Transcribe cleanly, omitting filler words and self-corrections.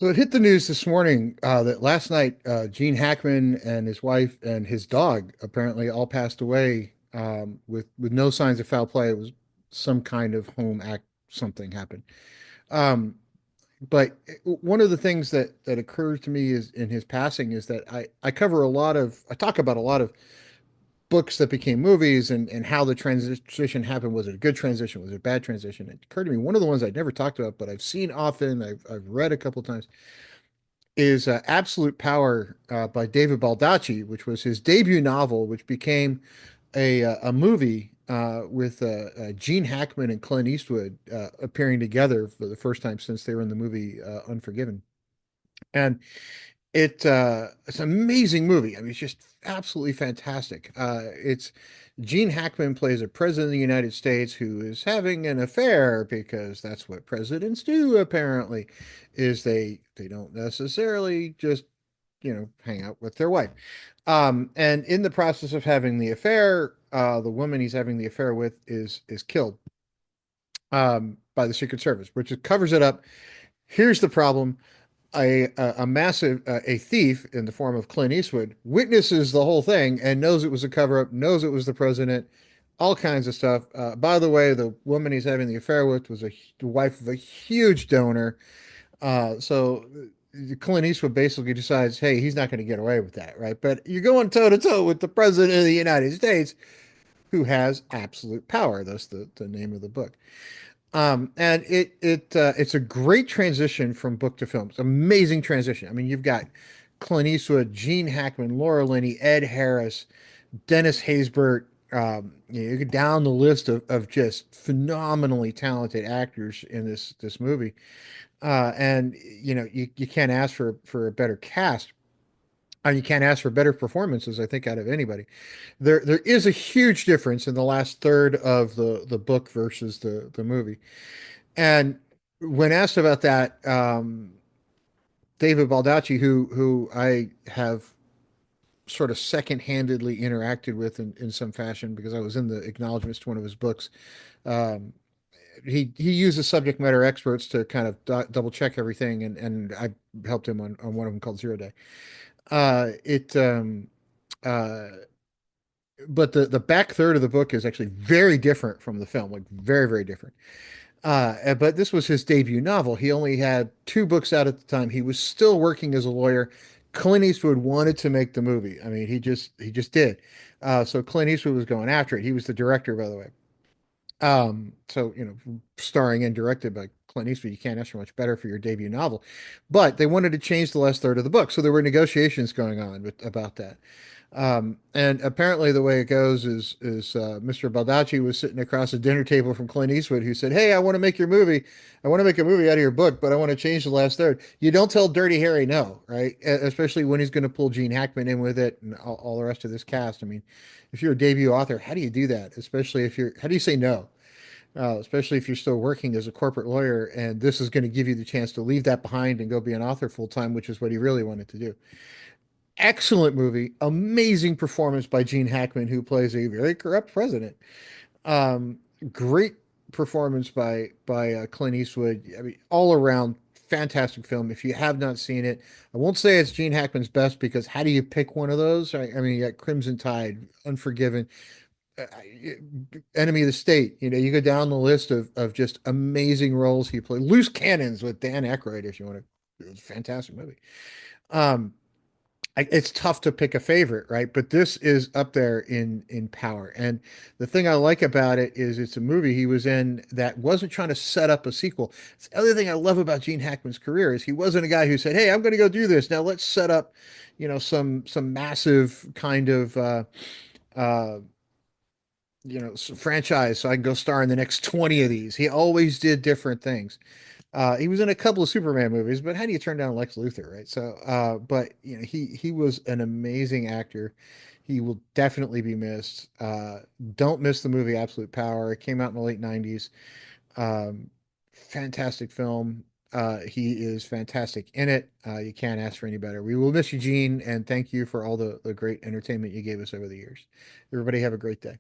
So it hit the news this morning that last night Gene Hackman and his wife and his dog apparently all passed away with no signs of foul play. It was some kind of home act, something happened. Um, but one of the things that occurs to me is in his passing is that I talk about a lot of books that became movies and how the transition happened. Was it a good transition? Was it a bad transition? It occurred to me one of the ones I'd never talked about, but I've seen often. I've read a couple times is Absolute Power by David Baldacci, which was his debut novel, which became a movie with Gene Hackman and Clint Eastwood appearing together for the first time since they were in the movie Unforgiven. And it's an amazing movie. I mean, it's just absolutely fantastic. It's Gene Hackman plays a president of the United States who is having an affair because that's what presidents do, apparently, is they don't necessarily just, hang out with their wife. And in the process of having the affair, the woman he's having the affair with is killed by the Secret Service, which covers it up. Here's the problem a massive a thief in the form of Clint Eastwood witnesses the whole thing and knows it was a cover up, knows it was the president, all kinds of stuff. By the way, the woman he's having the affair with was the wife of a huge donor. So Clint Eastwood basically decides, hey, he's not going to get away with that, right? But you're going toe to toe with the president of the United States, who has absolute power. That's the name of the book. And it's a great transition from book to film. It's an amazing transition. I mean, you've got Clint Eastwood, Gene Hackman, Laura Linney, Ed Harris, Dennis Haysbert. You go down the list of just phenomenally talented actors in this movie. And you can't ask for a better cast. And you can't ask for better performances, I think, out of anybody. There is a huge difference in the last third of the book versus the movie. And when asked about that, David Baldacci, who I have sort of second-handedly interacted with in some fashion because I was in the acknowledgments to one of his books, um, he uses subject matter experts to kind of double check everything, and I helped him on one of them called Zero Day. It uh, but the back third of the book is actually very different from the film, like very, very different. But this was his debut novel. He only had two books out at the time. He was still working as a lawyer. Clint Eastwood wanted to make the movie. I mean, he just did. So Clint Eastwood was going after it. He was the director, by the way. So starring and directed by Clint Eastwood, you can't ask for much better for your debut novel. But they wanted to change the last third of the book, so there were negotiations going on about that. And apparently the way it goes is Mr. Baldacci was sitting across a dinner table from Clint Eastwood, who said, "Hey, I want to make your movie. I want to make a movie out of your book, but I want to change the last third." You don't tell Dirty Harry no, right? Especially when he's going to pull Gene Hackman in with it and all the rest of this cast. I mean, if you're a debut author, how do you do that? Especially if how do you say no? Especially if you're still working as a corporate lawyer, and this is going to give you the chance to leave that behind and go be an author full time, which is what he really wanted to do. Excellent movie, amazing performance by Gene Hackman, who plays a very corrupt president. Um, Great performance by Clint Eastwood. I mean, all around fantastic film. If you have not seen it, I won't say it's Gene Hackman's best because how do you pick one of those? I mean, you got Crimson Tide, Unforgiven, uh, Enemy of the State. You go down the list of just amazing roles he played. Loose Cannons with Dan Aykroyd, if you want to. It was a fantastic movie. Um, it's tough to pick a favorite, right? But this is up there in power. And the thing I like about it is it's a movie he was in that wasn't trying to set up a sequel. It's the other thing I love about Gene Hackman's career is he wasn't a guy who said, "Hey, I'm going to go do this. Now let's set up, some massive kind of uh, franchise so I can go star in the next 20 of these." He always did different things. He was in a couple of Superman movies, but how do you turn down Lex Luthor, right? So, but he was an amazing actor. He will definitely be missed. Don't miss the movie Absolute Power. It came out in the late '90s. Um, Fantastic film. He is fantastic in it. You can't ask for any better. We will miss you, Gene, and thank you for all the great entertainment you gave us over the years. Everybody have a great day.